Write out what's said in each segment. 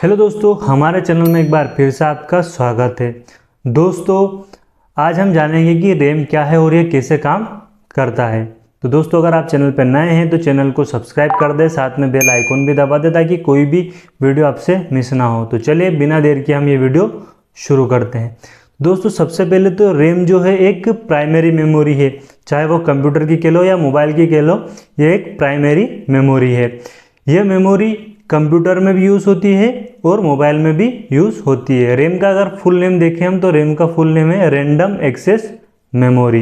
Hello दोस्तों, हमारे channel में एक बार फिर से आपका स्वागत है। दोस्तों, आज हम जानेंगे कि रैम क्या है और ये कैसे काम करता है। तो दोस्तों, अगर आप चैनल पर नए हैं तो चैनल को सब्सक्राइब कर दें, साथ में बेल आइकॉन भी दबा दें ताकि कोई भी वीडियो आपसे मिस ना हो। तो चलिए बिना देर के हम ये वीडियो शुरू करते हैं। दोस्तों, सबसे पहले तो रैम जो है एक प्राइमरी मेमोरी है, चाहे वो कंप्यूटर की कह लो या मोबाइल की कह लो, ये एक प्राइमरी मेमोरी है। यह मेमोरी कंप्यूटर में भी यूज़ होती है और मोबाइल में भी यूज़ होती है। रैम का अगर फुल नेम देखें हम तो रैम का फुल नेम है रैंडम एक्सेस मेमोरी।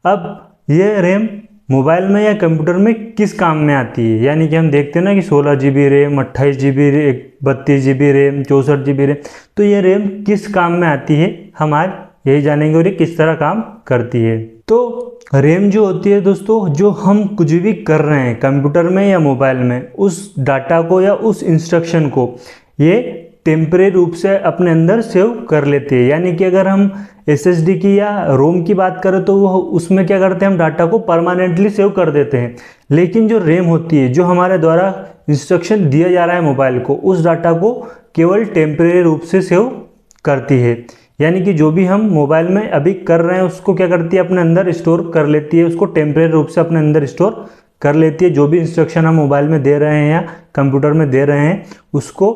अब ये रैम मोबाइल में या कंप्यूटर में किस काम में आती है, यानी कि हम देखते हैं ना कि 16 GB RAM, 28 GB RAM, 32 GB RAM, 64 GB RAM, तो ये रैम किस काम में आती है हम आज यही जानेंगे और ये किस तरह काम करती है। तो रैम जो होती है दोस्तों, जो हम कुछ भी कर रहे हैं कंप्यूटर में या मोबाइल में, उस डाटा को या उस इंस्ट्रक्शन को ये टेम्परेरी रूप से अपने अंदर सेव कर लेते हैं। यानी कि अगर हम SSD की या रोम की बात करें तो वो उसमें क्या करते हैं, हम डाटा को परमानेंटली सेव कर देते हैं। लेकिन जो रैम होती है, जो हमारे द्वारा इंस्ट्रक्शन दिया जा रहा है मोबाइल को, उस डाटा को केवल टेम्परेरी रूप से सेव करती है। यानी कि जो भी हम मोबाइल में अभी कर रहे हैं उसको क्या करती है, अपने अंदर स्टोर कर लेती है, उसको टेम्परेरी रूप से अपने अंदर स्टोर कर लेती है। जो भी इंस्ट्रक्शन हम मोबाइल में दे रहे हैं या कंप्यूटर में दे रहे हैं, उसको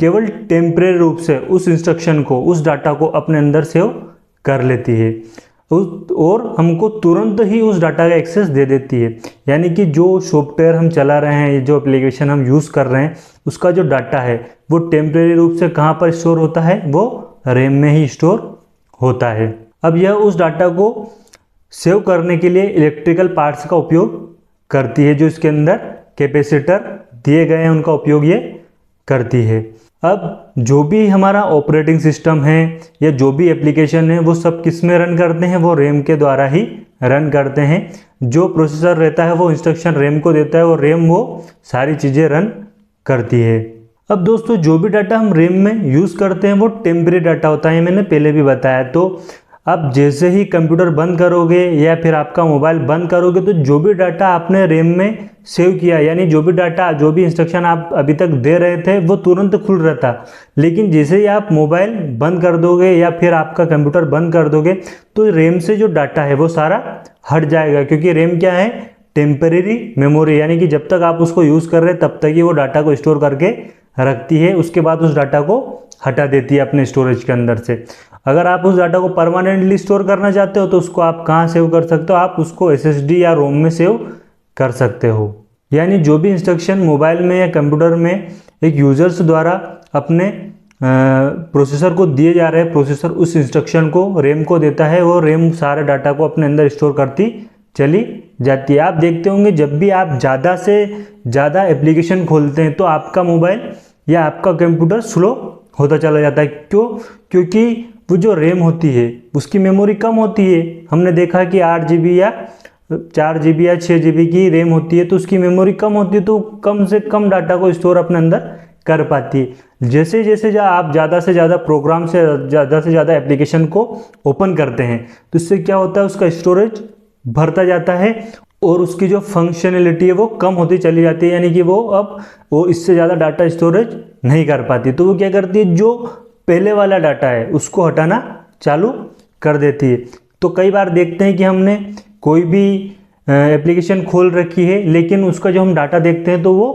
केवल टेम्परेरी रूप से उस इंस्ट्रक्शन को, उस डाटा को अपने अंदर सेव कर लेती है और हमको तुरंत ही उस डाटा का एक्सेस दे देती है। यानी कि जो सॉफ्टवेयर हम चला रहे हैं, जो एप्लीकेशन हम यूज़ कर रहे हैं, उसका जो डाटा है वो टेम्परेरी रूप से कहाँ पर स्टोर होता है, वो रैम में ही स्टोर होता है। अब यह उस डाटा को सेव करने के लिए इलेक्ट्रिकल पार्ट्स का उपयोग करती है, जो इसके अंदर कैपेसिटर दिए गए हैं उनका उपयोग ये करती है। अब जो भी हमारा ऑपरेटिंग सिस्टम है या जो भी एप्लीकेशन है, वो सब किस में रन करते हैं, वो रैम के द्वारा ही रन करते हैं। जो प्रोसेसर रहता है वो इंस्ट्रक्शन रैम को देता है और रैम वो सारी चीज़ें रन करती है। अब दोस्तों, जो भी डाटा हम रैम में यूज़ करते हैं वो टेम्परेरी डाटा होता है, मैंने पहले भी बताया। तो अब जैसे ही कंप्यूटर बंद करोगे या फिर आपका मोबाइल बंद करोगे, तो जो भी डाटा आपने रैम में सेव किया, यानी जो भी डाटा, जो भी इंस्ट्रक्शन आप अभी तक दे रहे थे, वो तुरंत खुल रहा था। लेकिन जैसे ही आप मोबाइल बंद कर दोगे या फिर आपका कंप्यूटर बंद कर दोगे, तो रैम से जो डाटा है वो सारा हट जाएगा। क्योंकि रैम क्या है, टेम्परेरी मेमोरी, यानी कि जब तक आप उसको यूज़ कर रहे हैं तब तक ही वो डाटा को स्टोर करके रखती है, उसके बाद उस डाटा को हटा देती है अपने स्टोरेज के अंदर से। अगर आप उस डाटा को परमानेंटली स्टोर करना चाहते हो तो उसको आप कहाँ सेव कर सकते हो, आप उसको SSD या रोम में सेव कर सकते हो। यानी जो भी इंस्ट्रक्शन मोबाइल में या कंप्यूटर में एक यूजर्स द्वारा अपने प्रोसेसर को दिए जा रहे हैं, प्रोसेसर उस इंस्ट्रक्शन को रैम को देता है, वो रैम सारे डाटा को अपने अंदर स्टोर करती चली जाती है। आप देखते होंगे जब भी आप ज़्यादा से ज़्यादा एप्लीकेशन खोलते हैं तो आपका मोबाइल या आपका कंप्यूटर स्लो होता चला जाता है। क्यों? क्योंकि वो जो रैम होती है उसकी मेमोरी कम होती है। हमने देखा कि 8 GB या 4 GB या 6 GB की रैम होती है, तो उसकी मेमोरी कम होती है, तो कम से कम डाटा को स्टोर अपने अंदर कर पाती है। जैसे जैसे आप ज़्यादा से ज़्यादा प्रोग्राम से ज़्यादा एप्लीकेशन को ओपन करते हैं, तो इससे क्या होता है, उसका स्टोरेज भरता जाता है और उसकी जो फंक्शनैलिटी है वो कम होती चली जाती है। यानी कि वो इससे ज़्यादा डाटा स्टोरेज नहीं कर पाती। तो वो क्या करती है, जो पहले वाला डाटा है उसको हटाना चालू कर देती है। तो कई बार देखते हैं कि हमने कोई भी एप्लीकेशन खोल रखी है, लेकिन उसका जो हम डाटा देखते हैं तो वो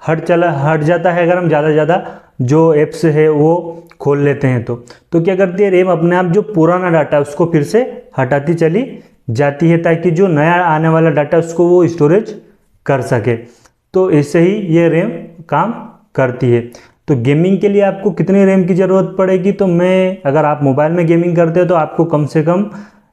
हट जाता है, अगर हम ज़्यादा ज़्यादा जो ऐप्स है वो खोल लेते हैं तो क्या करती है, रैम अपने आप जो पुराना डाटा है उसको फिर से हटाती चली जाती है, ताकि जो नया आने वाला डाटा उसको वो स्टोरेज कर सके। तो ऐसे ही ये रैम काम करती है। तो गेमिंग के लिए आपको कितनी रैम की ज़रूरत पड़ेगी, तो अगर आप मोबाइल में गेमिंग करते हो तो आपको कम से कम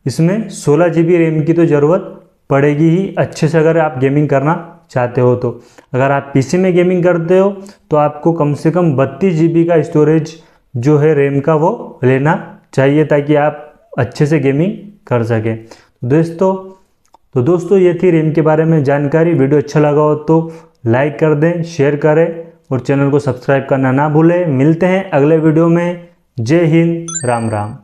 इसमें 16 GB रैम की तो ज़रूरत पड़ेगी ही, अच्छे से अगर आप गेमिंग करना चाहते हो। तो अगर आप PC में गेमिंग करते हो तो आपको कम से कम 32 GB का स्टोरेज जो है रैम का वो लेना चाहिए, ताकि आप अच्छे से गेमिंग कर सकें। दोस्तों ये थी रैम के बारे में जानकारी। वीडियो अच्छा लगा हो तो लाइक कर दें, शेयर करें और चैनल को सब्सक्राइब करना ना भूलें। मिलते हैं अगले वीडियो में। जय हिंद, राम राम।